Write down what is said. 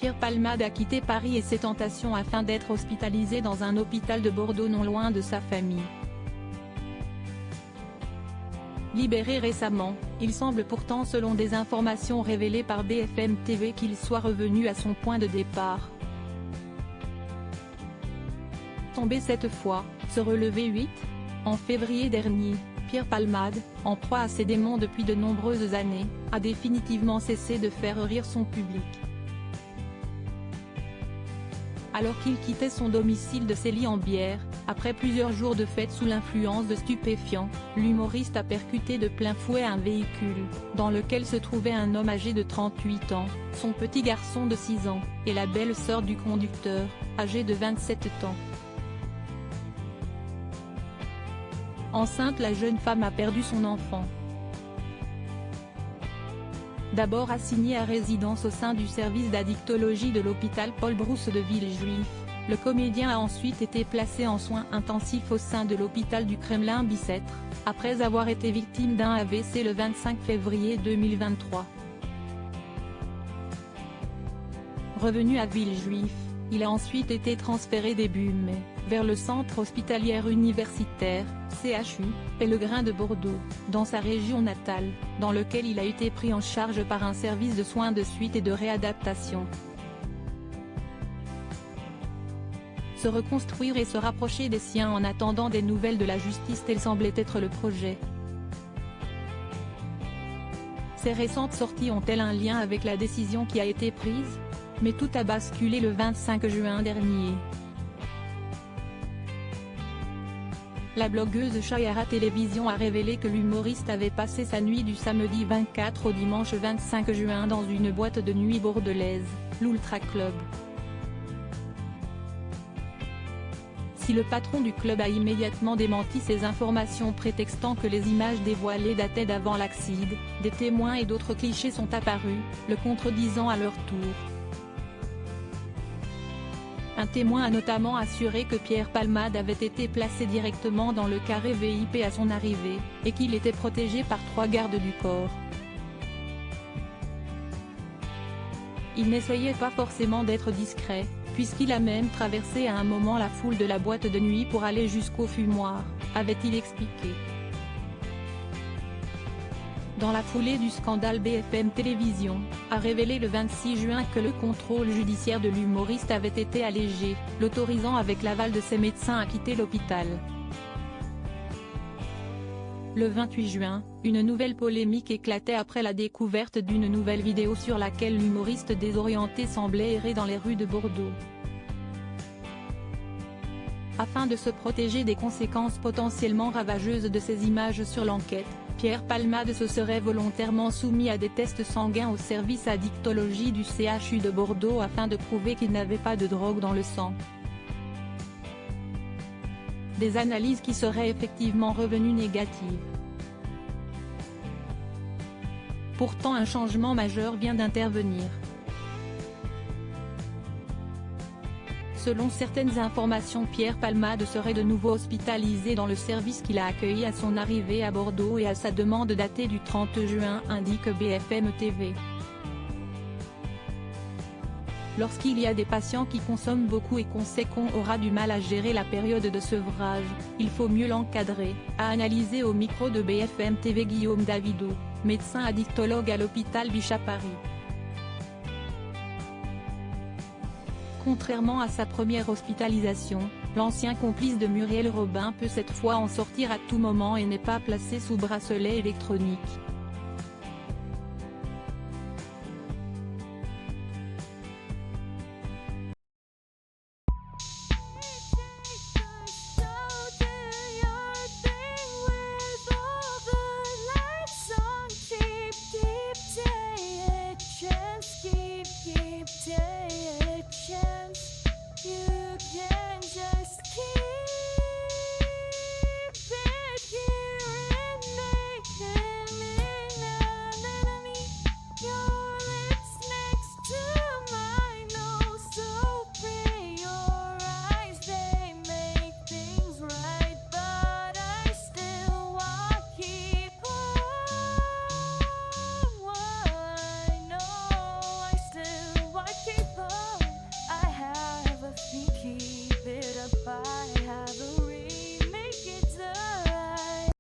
Pierre Palmade a quitté Paris et ses tentations afin d'être hospitalisé dans un hôpital de Bordeaux non loin de sa famille. Libéré récemment, il semble pourtant selon des informations révélées par BFM TV qu'il soit revenu à son point de départ. Tombé cette fois, se relever 8 en février dernier, Pierre Palmade, en proie à ses démons depuis de nombreuses années, a définitivement cessé de faire rire son public. Alors qu'il quittait son domicile de Célie-en-Bière, après plusieurs jours de fête sous l'influence de stupéfiants, l'humoriste a percuté de plein fouet un véhicule, dans lequel se trouvait un homme âgé de 38 ans, son petit garçon de 6 ans, et la belle-sœur du conducteur, âgée de 27 ans. Enceinte, la jeune femme a perdu son enfant. D'abord assigné à résidence au sein du service d'addictologie de l'hôpital Paul Brousse de Villejuif, le comédien a ensuite été placé en soins intensifs au sein de l'hôpital du Kremlin-Bicêtre, après avoir été victime d'un AVC le 25 février 2023. Revenu à Villejuif, il a ensuite été transféré début mai, vers le centre hospitalier universitaire, CHU, Pellegrin de Bordeaux, dans sa région natale, dans lequel il a été pris en charge par un service de soins de suite et de réadaptation. Se reconstruire et se rapprocher des siens en attendant des nouvelles de la justice, tel semblait être le projet. Ces récentes sorties ont-elles un lien avec la décision qui a été prise ? Mais tout a basculé le 25 juin dernier. La blogueuse Chayara Télévision a révélé que l'humoriste avait passé sa nuit du samedi 24 au dimanche 25 juin dans une boîte de nuit bordelaise, l'Ultra Club. Si le patron du club a immédiatement démenti ces informations prétextant que les images dévoilées dataient d'avant l'accident, des témoins et d'autres clichés sont apparus, le contredisant à leur tour. Un témoin a notamment assuré que Pierre Palmade avait été placé directement dans le carré VIP à son arrivée, et qu'il était protégé par 3 gardes du corps. Il n'essayait pas forcément d'être discret, puisqu'il a même traversé à un moment la foule de la boîte de nuit pour aller jusqu'au fumoir, avait-il expliqué. Dans la foulée du scandale, BFM Télévision a révélé le 26 juin que le contrôle judiciaire de l'humoriste avait été allégé, l'autorisant avec l'aval de ses médecins à quitter l'hôpital. Le 28 juin, une nouvelle polémique éclatait après la découverte d'une nouvelle vidéo sur laquelle l'humoriste désorienté semblait errer dans les rues de Bordeaux. Afin de se protéger des conséquences potentiellement ravageuses de ces images sur l'enquête, Pierre Palmade se serait volontairement soumis à des tests sanguins au service addictologie du CHU de Bordeaux afin de prouver qu'il n'avait pas de drogue dans le sang. Des analyses qui seraient effectivement revenues négatives. Pourtant un changement majeur vient d'intervenir. Selon certaines informations, Pierre Palmade serait de nouveau hospitalisé dans le service qu'il a accueilli à son arrivée à Bordeaux et à sa demande datée du 30 juin, indique BFM TV. Lorsqu'il y a des patients qui consomment beaucoup et qu'on sait qu'on aura du mal à gérer la période de sevrage, il faut mieux l'encadrer, a analysé au micro de BFM TV Guillaume Davido, médecin addictologue à l'hôpital Bichat Paris. Contrairement à sa première hospitalisation, l'ancien complice de Muriel Robin peut cette fois en sortir à tout moment et n'est pas placé sous bracelet électronique.